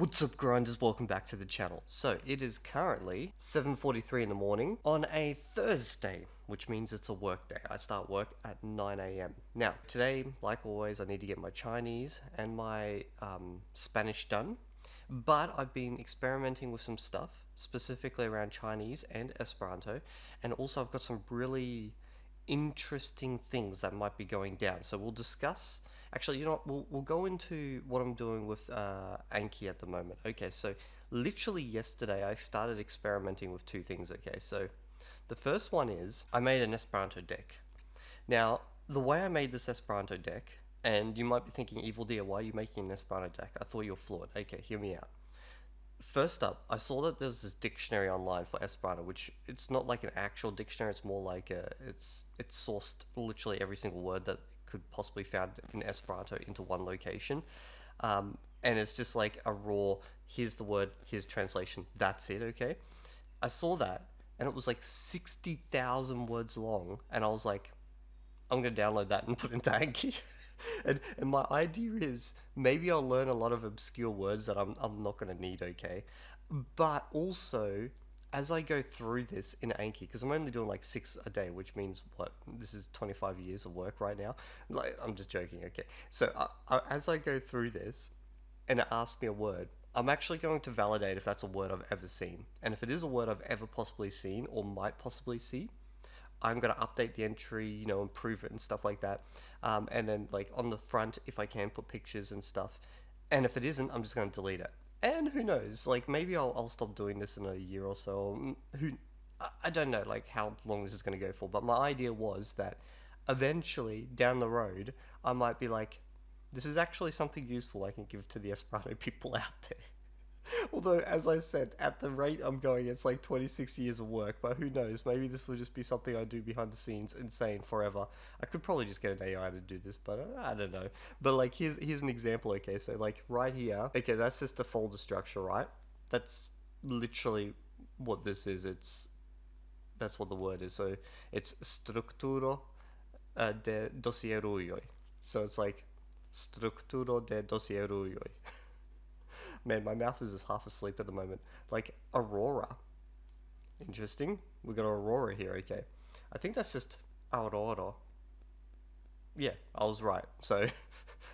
What's up, grinders? Welcome back to the channel. So it is currently 7:43 in the morning on a Thursday, which means it's a work day. I start work at 9 a.m. Now, today, like always, I need to get my Chinese and my Spanish done, but I've been experimenting with some stuff, specifically around Chinese and Esperanto, and also I've got some really interesting things that might be going down. So we'll discuss. Actually, you know what? We'll go into what I'm doing with Anki at the moment. Okay, so literally yesterday I started experimenting with two things. Okay, so the first one is I made an Esperanto deck. Now, the way I made this Esperanto deck, and you might be thinking, Evildea, why are you making an Esperanto deck? I thought you were fluent. Okay, hear me out. First up, I saw that there's this dictionary online for Esperanto, which it's not like an actual dictionary. It's more like it's sourced literally every single word that could possibly found in Esperanto into one location, and it's just like a raw. Here's the word. Here's translation. That's it. Okay, I saw that, and it was like 60,000 words long, and I was like, I'm gonna download that and put it into Anki. And my idea is maybe I'll learn a lot of obscure words that I'm not going to need, okay? But also, as I go through this in Anki, because I'm only doing like 6 a day, which means what? This is 25 years of work right now. Like, I'm just joking, okay? So as I go through this and it asks me a word, I'm actually going to validate if that's a word I've ever seen. And if it is a word I've ever possibly seen or might possibly see, I'm going to update the entry, you know, improve it and stuff like that. And then like on the front, if I can, put pictures and stuff. And if it isn't, I'm just going to delete it. And who knows, like maybe I'll stop doing this in a year or so. I don't know like how long this is going to go for. But my idea was that eventually down the road, I might be like, this is actually something useful I can give to the Esperanto people out there. Although, as I said, at the rate I'm going, it's like 26 years of work, but who knows, maybe this will just be something I do behind the scenes, insane, forever. I could probably just get an AI to do this, but I don't know. But like, here's an example, okay, so like right here, okay, that's just a folder structure, right? That's literally what this is, that's what the word is, so it's structuro de dosierujoj. So it's like, structuro de dosierujoj. Man, my mouth is just half asleep at the moment. Like, Aurora. Interesting. We got Aurora here, okay. I think that's just Aurora. Yeah, I was right. So,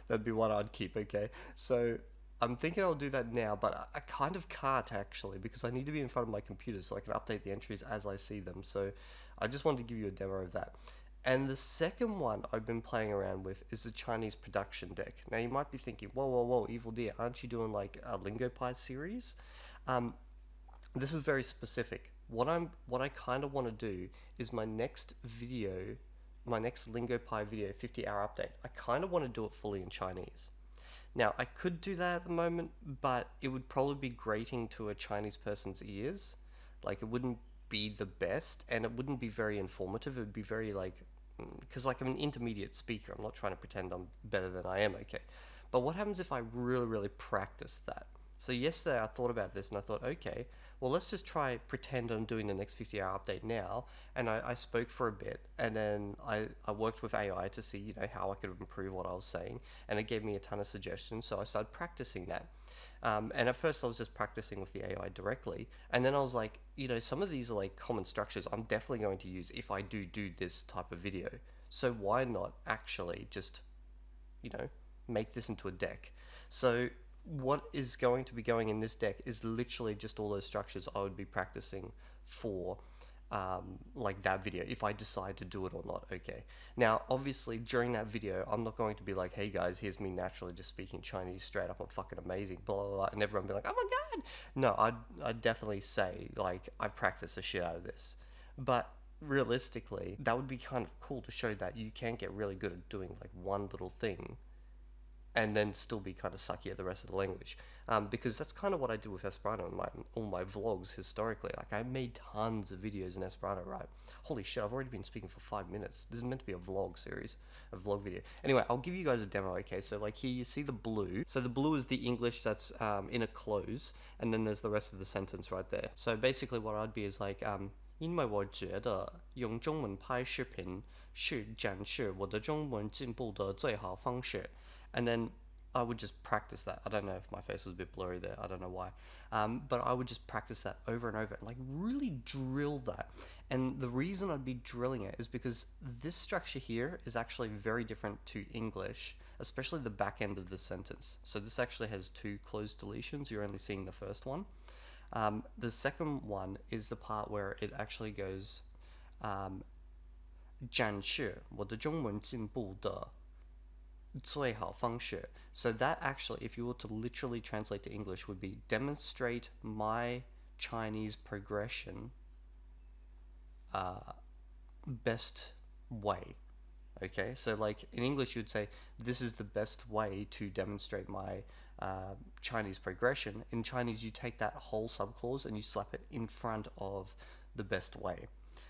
that'd be what I'd keep, okay. So, I'm thinking I'll do that now, but I kind of can't actually, because I need to be in front of my computer so I can update the entries as I see them. So, I just wanted to give you a demo of that. And the second one I've been playing around with is the Chinese production deck. Now you might be thinking, whoa, Evildea, aren't you doing like a LingoPie series? This is very specific. What I kind of want to do is my next video, my next LingoPie video, 50-hour update. I kind of want to do it fully in Chinese. Now I could do that at the moment, but it would probably be grating to a Chinese person's ears. Like it wouldn't be the best, and it wouldn't be very informative. It would be very like, because like I'm an intermediate speaker, I'm not trying to pretend I'm better than I am, okay? But what happens if I really practice that? So yesterday I thought about this and I thought, okay, well let's just try pretend I'm doing the next 50-hour update now, and I spoke for a bit, and then I worked with AI to see, you know, how I could improve what I was saying, and it gave me a ton of suggestions, so I started practicing that. And at first I was just practicing with the AI directly, and then I was like, you know, some of these are like common structures I'm definitely going to use if I do this type of video. So why not actually just, you know, make this into a deck? So what is going to be going in this deck is literally just all those structures I would be practicing for like that video, if I decide to do it or not, okay? Now, obviously, during that video, I'm not going to be like, hey guys, here's me naturally just speaking Chinese straight up, I'm fucking amazing, blah, blah, blah, and everyone be like, oh my god! No, I'd definitely say, like, I've practiced the shit out of this. But realistically, that would be kind of cool to show that you can get really good at doing, like, one little thing and then still be kind of sucky at the rest of the language. Because that's kind of what I did with Esperanto in all my vlogs historically. Like, I made tons of videos in Esperanto, right? Holy shit, I've already been speaking for 5 minutes. This is meant to be a vlog series, a vlog video. Anyway, I'll give you guys a demo, okay? So, like, here you see the blue. So the blue is the English that's in a close, and then there's the rest of the sentence right there. So basically what I'd be is like, 因为我觉得用中文拍视频是展示我的中文进步的最好方式。And then I would just practice that. I don't know if my face was a bit blurry there. I don't know why. But I would just practice that over and over and like really drill that. And the reason I'd be drilling it is because this structure here is actually very different to English, especially the back end of the sentence. So this actually has two closed deletions. You're only seeing the first one. The second one is the part where it actually goes 展示我的中文进步的最好方式. So that actually, if you were to literally translate to English, would be demonstrate my Chinese progression best way. Okay, so like in English you'd say this is the best way to demonstrate my Chinese progression. In Chinese you take that whole subclause and you slap it in front of the best way.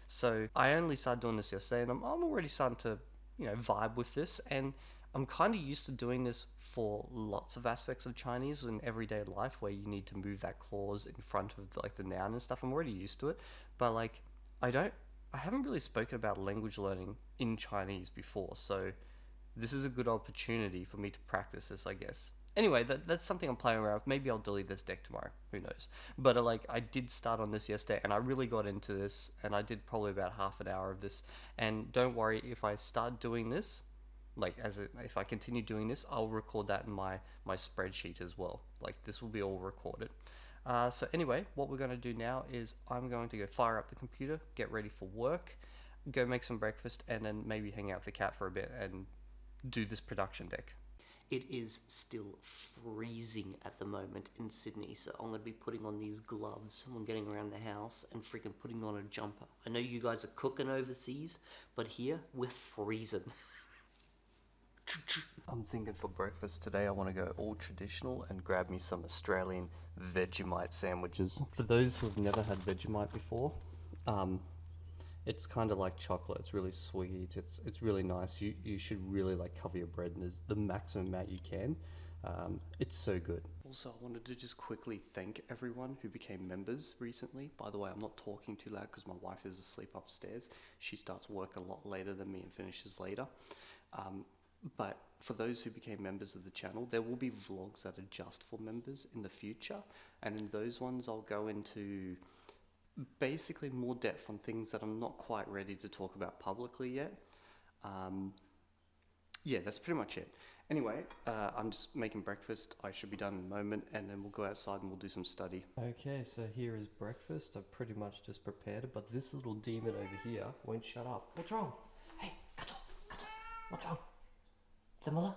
So I only started doing this yesterday, and I'm already starting to, you know, vibe with this, and I'm kind of used to doing this for lots of aspects of Chinese in everyday life where you need to move that clause in front of like the noun and stuff. I'm already used to it, but like I haven't really spoken about language learning in Chinese before, so this is a good opportunity for me to practice this, I guess. Anyway, that's something I'm playing around with. Maybe I'll delete this deck tomorrow. Who knows? But like, I did start on this yesterday, and I really got into this, and I did probably about half an hour of this. And don't worry, if I start doing this, like if I continue doing this, I'll record that in my spreadsheet as well. Like this will be all recorded. So anyway, what we're going to do now is I'm going to go fire up the computer, get ready for work, go make some breakfast, and then maybe hang out with the cat for a bit and do this production deck. It is still freezing at the moment in Sydney, so I'm going to be putting on these gloves when getting around the house and freaking putting on a jumper. I know you guys are cooking overseas, but here we're freezing. I'm thinking for breakfast today I want to go all traditional and grab me some Australian Vegemite sandwiches. For those who have never had Vegemite before, it's kind of like chocolate. It's really sweet. It's really nice. You should really like cover your bread in the maximum amount you can. It's so good. Also, I wanted to just quickly thank everyone who became members recently. By the way, I'm not talking too loud because my wife is asleep upstairs. She starts work a lot later than me and finishes later. But for those who became members of the channel, there will be vlogs that are just for members in the future. And in those ones, I'll go into basically more depth on things that I'm not quite ready to talk about publicly yet. Yeah, that's pretty much it. Anyway, I'm just making breakfast. I should be done in a moment, and then we'll go outside and we'll do some study. Okay, so here is breakfast. I've pretty much just prepared it, but this little demon over here won't shut up. What's wrong? Hey, Kato, what's wrong? 怎么了?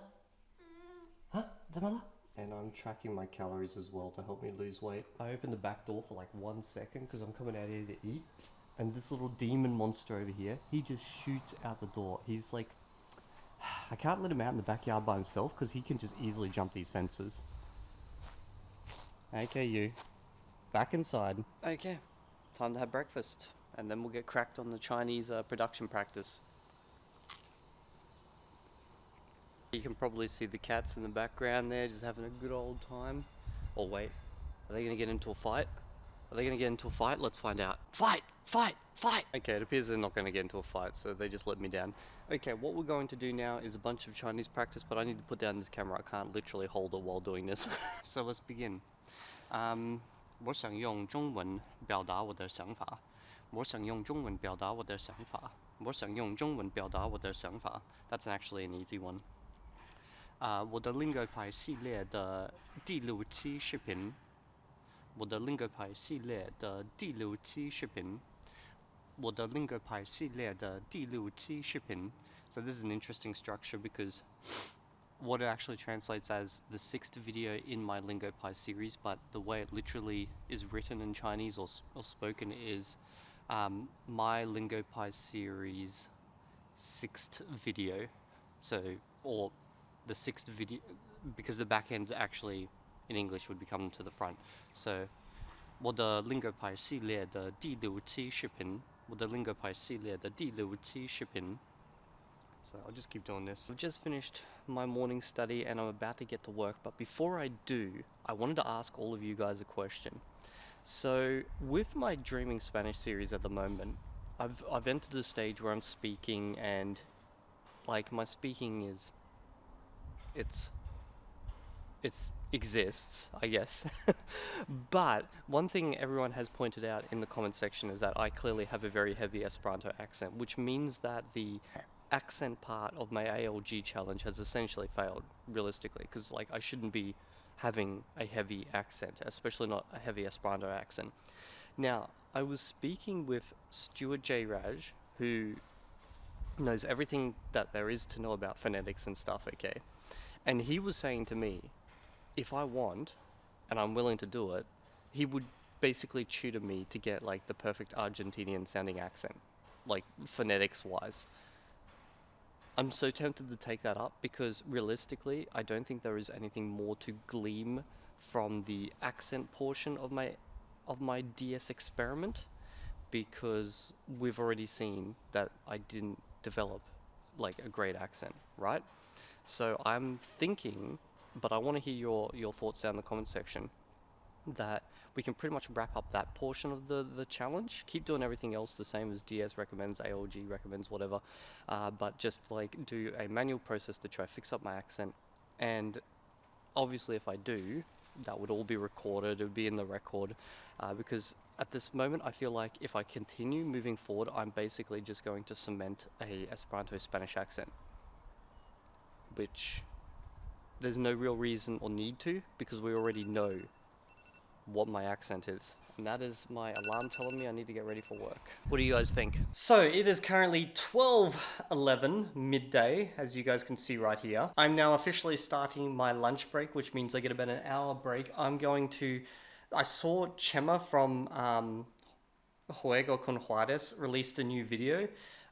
Huh? 怎么了? And I'm tracking my calories as well to help me lose weight. I opened the back door for like 1 second because I'm coming out here to eat. And this little demon monster over here, he just shoots out the door. He's like, I can't let him out in the backyard by himself because he can just easily jump these fences. Okay, you. Back inside. Okay, time to have breakfast. And then we'll get cracked on the Chinese production practice. You can probably see the cats in the background there, just having a good old time. Oh wait, are they gonna get into a fight? Are they gonna get into a fight? Let's find out. Fight! Fight! Fight! Okay, it appears they're not gonna get into a fight, so they just let me down. Okay, what we're going to do now is a bunch of Chinese practice, but I need to put down this camera. I can't literally hold it while doing this. So let's begin. 我想用中文表达我的想法。我想用中文表达我的想法。我想用中文表达我的想法。That's actually an easy one. 我的 Lingo 牌系列的第6期视频，我的 Lingo 牌系列的第6期视频，我的 Lingo 牌系列的第6期视频. So this is an interesting structure because what it actually translates as the 6th video in my Lingo Pi series, but the way it literally is written in Chinese or spoken is my Lingo Pi series 6th video. So, or the 6th video, because the back end actually in English would become to the front. So, 我的 Lingo Pi 系列的第6期视频，我的 Lingo Pi 系列的第6期视频. So I'll just keep doing this. I've just finished my morning study and I'm about to get to work, but before I do, I wanted to ask all of you guys a question. So with my Dreaming Spanish series at the moment, I've entered the stage where I'm speaking and like my speaking is, it's it exists, I guess. But one thing everyone has pointed out in the comment section is that I clearly have a very heavy Esperanto accent, which means that the accent part of my ALG challenge has essentially failed, realistically, because like I shouldn't be having a heavy accent, especially not a heavy Esperanto accent. Now, I was speaking with Stuart J. Raj, who knows everything that there is to know about phonetics and stuff, okay? And he was saying to me, if I want, and I'm willing to do it, he would basically tutor me to get like the perfect Argentinian sounding accent, like phonetics wise. I'm so tempted to take that up because realistically, I don't think there is anything more to glean from the accent portion of my DS experiment, because we've already seen that I didn't develop like a great accent, right? So I'm thinking, but I want to hear your thoughts down in the comment section, that we can pretty much wrap up that portion of the challenge. Keep doing everything else the same as DS recommends, ALG recommends, whatever, but just like do a manual process to try to fix up my accent. And obviously if I do, that would all be recorded, it would be in the record, because at this moment I feel like if I continue moving forward, I'm basically just going to cement a Esperanto Spanish accent, which there's no real reason or need to, because we already know what my accent is. And that is my alarm telling me I need to get ready for work. What do you guys think? So it is currently 12:11 midday, as you guys can see right here. I'm now officially starting my lunch break, which means I get about an hour break. I saw Chema from Juego con Juarez released a new video.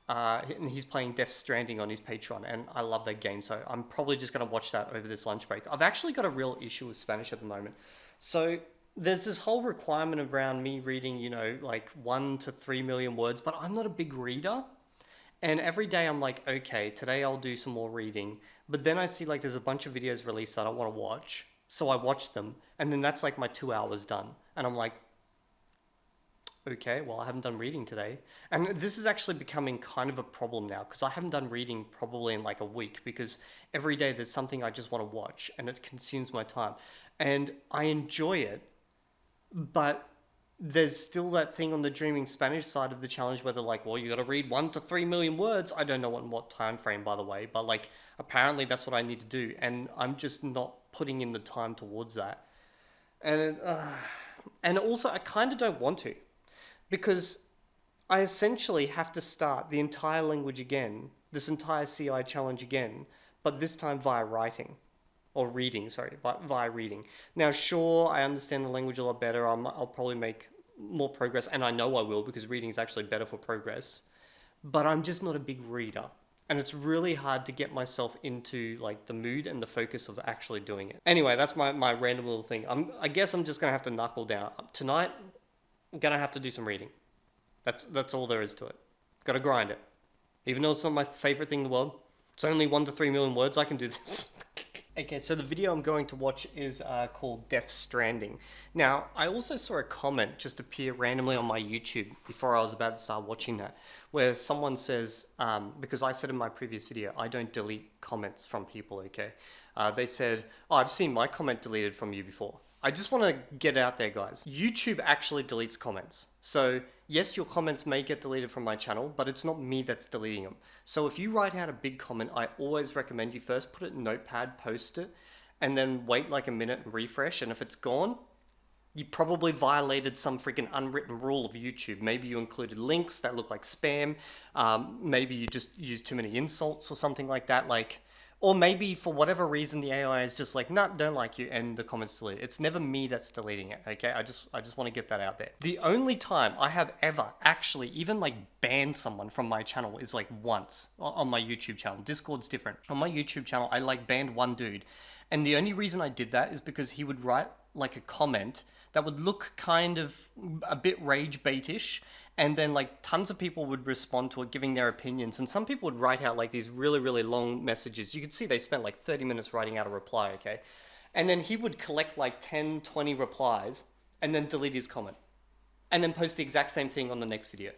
And he's playing Death Stranding on his Patreon, and I love that game, so I'm probably just going to watch that over this lunch break. I've actually got a real issue with Spanish at the moment. So there's this whole requirement around me reading, you know, like 1 to 3 million words, but I'm not a big reader. And every day I'm like, okay, today I'll do some more reading. But then I see like there's a bunch of videos released that I want to watch. So I watch them, and then that's like my 2 hours done. And I'm like, okay, well, I haven't done reading today. And this is actually becoming kind of a problem now, because I haven't done reading probably in like a week, because every day there's something I just want to watch and it consumes my time. And I enjoy it, but there's still that thing on the Dreaming Spanish side of the challenge where they're like, well, you got to read 1 to 3 million words. I don't know what time frame, by the way, but like apparently that's what I need to do. And I'm just not putting in the time towards that. And also I kind of don't want to, because I essentially have to start the entire language again, this entire CI challenge again, but this time via writing. Or reading, sorry, but via reading. Now, sure, I understand the language a lot better. I'll probably make more progress, and I know I will, because reading is actually better for progress. But I'm just not a big reader. And it's really hard to get myself into like the mood and the focus of actually doing it. Anyway, that's my random little thing. I guess I'm just going to have to knuckle down. Tonight, I'm going to have to do some reading. That's all there is to it. Got to grind it. Even though it's not my favorite thing in the world, it's only 1 to 3 million words, I can do this. Okay, so the video I'm going to watch is called Death Stranding. Now, I also saw a comment just appear randomly on my YouTube before I was about to start watching that, where someone says, because I said in my previous video, I don't delete comments from people, okay? They said, oh, I've seen my comment deleted from you before. I just want to get out there, guys. YouTube actually deletes comments. So yes, your comments may get deleted from my channel, but it's not me that's deleting them. So if you write out a big comment, I always recommend you first put it in Notepad, post it, and then wait like a minute and refresh. And if it's gone, you probably violated some freaking unwritten rule of YouTube. Maybe you included links that look like spam. Maybe you just used too many insults or something like that. Or maybe for whatever reason the AI is just like, nah, don't like you, and the comments delete. It's never me that's deleting it, okay? I just want to get that out there. The only time I have ever actually even like banned someone from my channel is like once on my YouTube channel. Discord's different. On my YouTube channel, I like banned one dude. And the only reason I did that is because he would write like a comment that would look kind of a bit rage baitish, and then like tons of people would respond to it, giving their opinions, and some people would write out like these really, really long messages. You could see they spent like 30 minutes writing out a reply, okay? And then he would collect like 10, 20 replies and then delete his comment, and then post the exact same thing on the next video,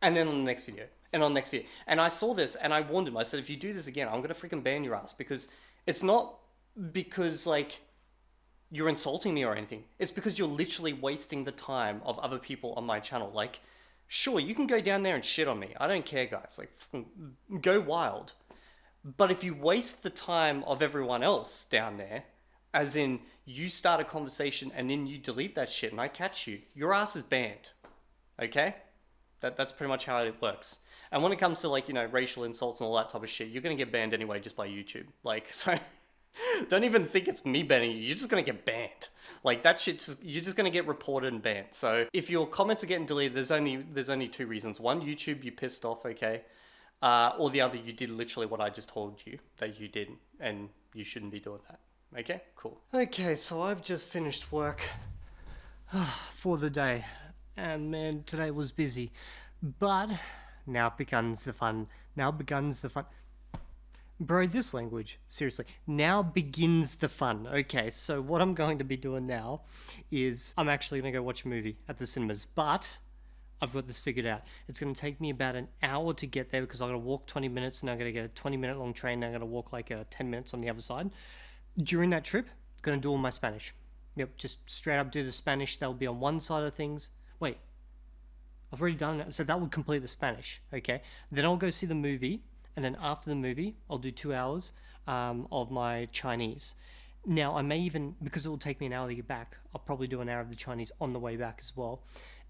and then on the next video, and on the next video. And I saw this and I warned him. I said, if you do this again, I'm gonna freaking ban your ass, because it's not because like you're insulting me or anything. It's because you're literally wasting the time of other people on my channel. Like, sure, you can go down there and shit on me. I don't care, guys. Like, go wild. But if you waste the time of everyone else down there, as in you start a conversation and then you delete that shit and I catch you, your ass is banned. Okay? That's pretty much how it works. And when it comes to, like, you know, racial insults and all that type of shit, you're going to get banned anyway just by YouTube. Like, so don't even think it's me banning you. You're just going to get banned. Like, that shit's, you're just going to get reported and banned. So if your comments are getting deleted, there's only two reasons. One, YouTube, you pissed off, okay? Or the other, you did literally what I just told you that you did, and you shouldn't be doing that. Okay, cool. Okay, so I've just finished work for the day, and man, today was busy, but now begins the fun. Now begins the fun. Bro, this language, seriously. Now begins the fun. Okay, so what I'm going to be doing now is I'm actually going to go watch a movie at the cinemas, but I've got this figured out. It's going to take me about an hour to get there because I'm going to walk 20 minutes and I'm going to get a 20-minute long train and I'm going to walk like 10 minutes on the other side. During that trip, I'm going to do all my Spanish. Yep, just straight up do the Spanish. That'll be on one side of things. Wait, I've already done it. So that would complete the Spanish, okay? Then I'll go see the movie, and then after the movie, I'll do 2 hours of my Chinese. Now, I may even, because it will take me an hour to get back, I'll probably do an hour of the Chinese on the way back as well.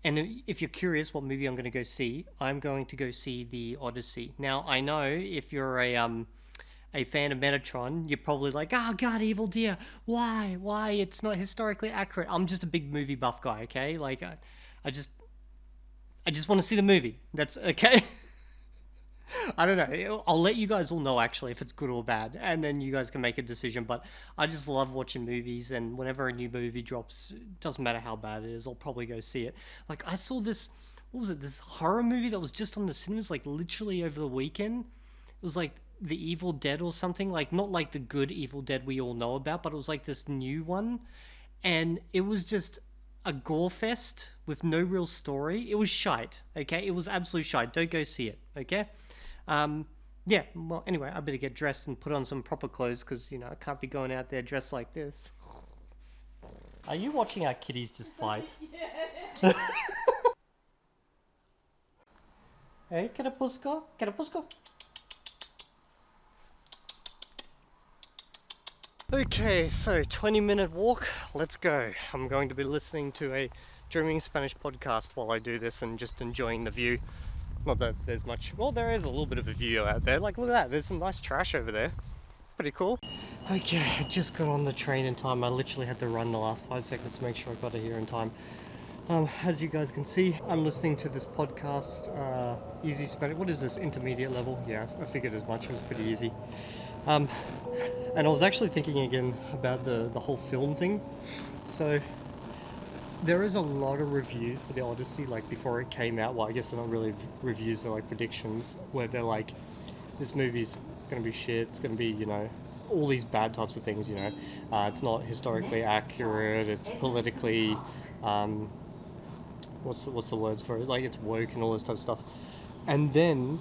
And if you're curious what movie I'm going to go see, I'm going to go see the Odyssey. Now, I know if you're a fan of Metatron, you're probably like, oh god, Evildea, why? It's not historically accurate. I'm just a big movie buff guy, okay? Like, I just want to see the movie. That's okay. I don't know. I'll let you guys all know actually if it's good or bad, and then you guys can make a decision. But I just love watching movies, and whenever a new movie drops, it doesn't matter how bad it is, I'll probably go see it. Like, I saw this, what was it? This horror movie that was just on the cinemas, like literally over the weekend. It was like The Evil Dead or something, like not like the good Evil Dead we all know about, but it was like this new one, and it was just a gore fest with no real story. It was shite, okay? It was absolute shite. Don't go see it, okay? Yeah, well, anyway, I better get dressed and put on some proper clothes because, you know, I can't be going out there dressed like this. Are you watching our kitties just fight? Yeah. Hey, Carapusco? Carapusco? Okay, so 20-minute walk, let's go. I'm going to be listening to a Dreaming Spanish podcast while I do this and just enjoying the view. Not that there's much, well, there is a little bit of a view out there. Like, look at that, there's some nice trash over there. Pretty cool. Okay, I just got on the train in time. I literally had to run the last 5 seconds to make sure I got it here in time. As you guys can see, I'm listening to this podcast, Easy Spanish. What is this, intermediate level? Yeah, I figured as much, it was pretty easy. And I was actually thinking again about the whole film thing. So there is a lot of reviews for the Odyssey, like before it came out. Well, I guess they're not really reviews, they're like predictions, where they're like, this movie's gonna be shit, it's gonna be, you know, all these bad types of things, you know. It's not historically accurate, it's politically, what's the words for it? Like, it's woke and all this type of stuff. And then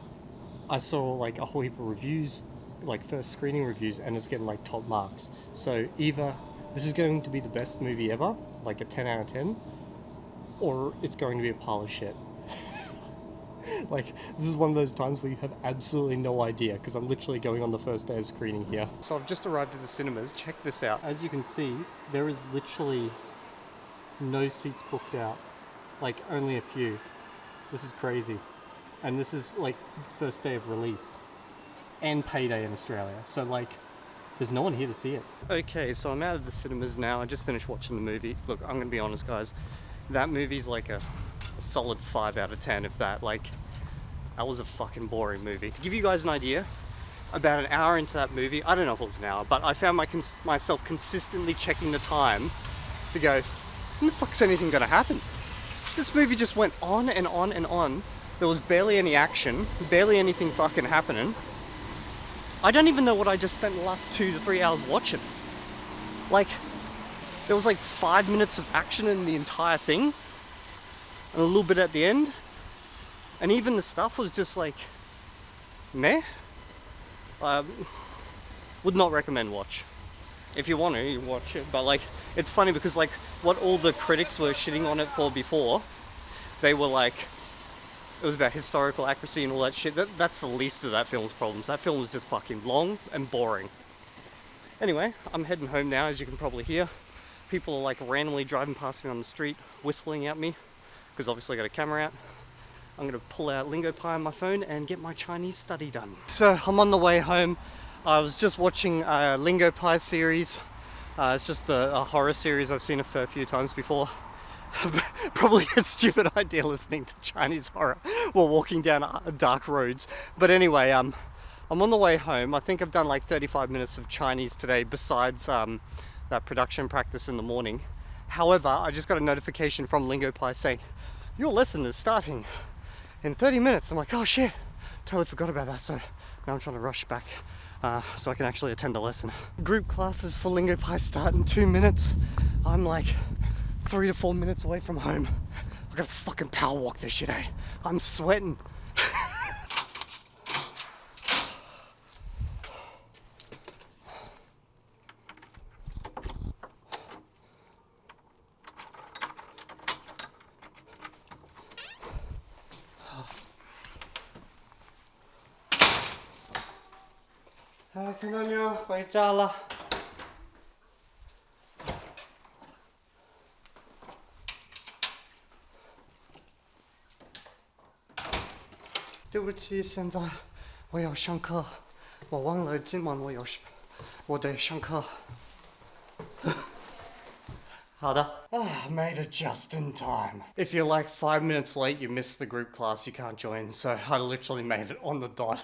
I saw like a whole heap of reviews, like first screening reviews, and it's getting like top marks. So either this is going to be the best movie ever, like a 10 out of 10, or it's going to be a pile of shit. Like, this is one of those times where you have absolutely no idea, because I'm literally going on the first day of screening here. So I've just arrived at the cinemas. Check this out. As you can see, there is literally no seats booked out. Like, only a few. This is crazy. And this is like first day of release and payday in Australia. So like, there's no one here to see it. Okay, so I'm out of the cinemas now. I just finished watching the movie. Look, I'm gonna be honest, guys. That movie's like a solid 5 out of 10, if that. Like, that was a fucking boring movie. To give you guys an idea, about an hour into that movie, I don't know if it was an hour, but I found myself consistently checking the time to go, when the fuck's anything gonna happen? This movie just went on and on and on. There was barely any action, barely anything fucking happening. I don't even know what I just spent the last 2 to 3 hours watching. Like, there was like 5 minutes of action in the entire thing, and a little bit at the end, and even the stuff was just like, meh. Would not recommend watch. If you want to, you watch it. But like, it's funny because like what all the critics were shitting on it for before, they were like, it was about historical accuracy and all that shit. That's the least of that film's problems. That film was just fucking long and boring. Anyway, I'm heading home now, as you can probably hear. People are like randomly driving past me on the street, whistling at me, because obviously I got a camera out. I'm gonna pull out LingoPie on my phone and get my Chinese study done. So I'm on the way home. I was just watching a LingoPie series. It's just a horror series. I've seen it for a few times before. Probably a stupid idea listening to Chinese horror while walking down dark roads. But anyway, I'm on the way home. I think I've done like 35 minutes of Chinese today besides that production practice in the morning. However, I just got a notification from LingoPie saying, your lesson is starting in 30 minutes. I'm like, oh shit, totally forgot about that. So now I'm trying to rush back so I can actually attend the lesson. Group classes for LingoPie start in 2 minutes. I'm like 3 to 4 minutes away from home. I gotta fucking power walk this shit, eh? I'm sweating.看到没有？回家了。对不起，现在我要上课，我忘了今晚我得上课。好的。Made it just in time. If you're like 5 minutes late, you missed the group class, you can't join. So I literally made it on the dot.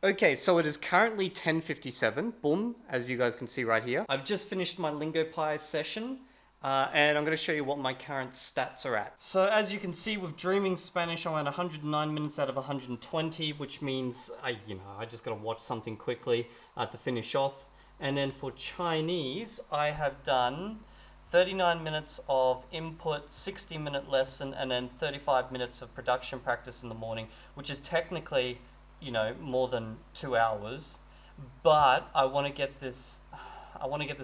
Okay, so it is currently 10:57. Boom, as you guys can see right here. I've just finished my LingoPie session. And I'm going to show you what my current stats are at. So as you can see with Dreaming Spanish, I'm at 109 minutes out of 120, which means I just got to watch something quickly to finish off. And then for Chinese, I have done 39 minutes of input, 60-minute lesson, and then 35 minutes of production practice in the morning, which is technically, more than 2 hours. But I want to get this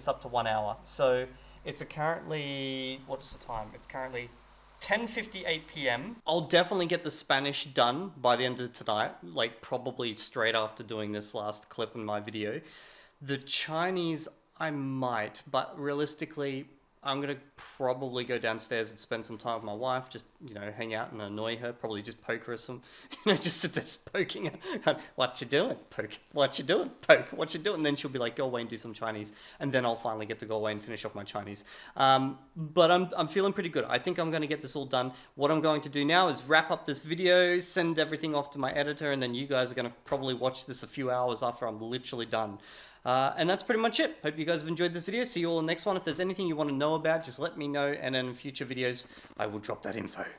up to 1 hour. So it's currently, what's the time? It's currently 10:58 p.m. I'll definitely get the Spanish done by the end of tonight, like probably straight after doing this last clip in my video. The Chinese, I might, but realistically, I'm going to probably go downstairs and spend some time with my wife, just, hang out and annoy her, probably just poke her some, just sit there just poking her. What you doing? Poke. What you doing? Poke. What you doing? And then she'll be like, go away and do some Chinese. And then I'll finally get to go away and finish off my Chinese. But I'm feeling pretty good. I think I'm going to get this all done. What I'm going to do now is wrap up this video, send everything off to my editor, and then you guys are going to probably watch this a few hours after I'm literally done. And that's pretty much it. Hope you guys have enjoyed this video. See you all in the next one. If there's anything you want to know about, just let me know, and in future videos, I will drop that info.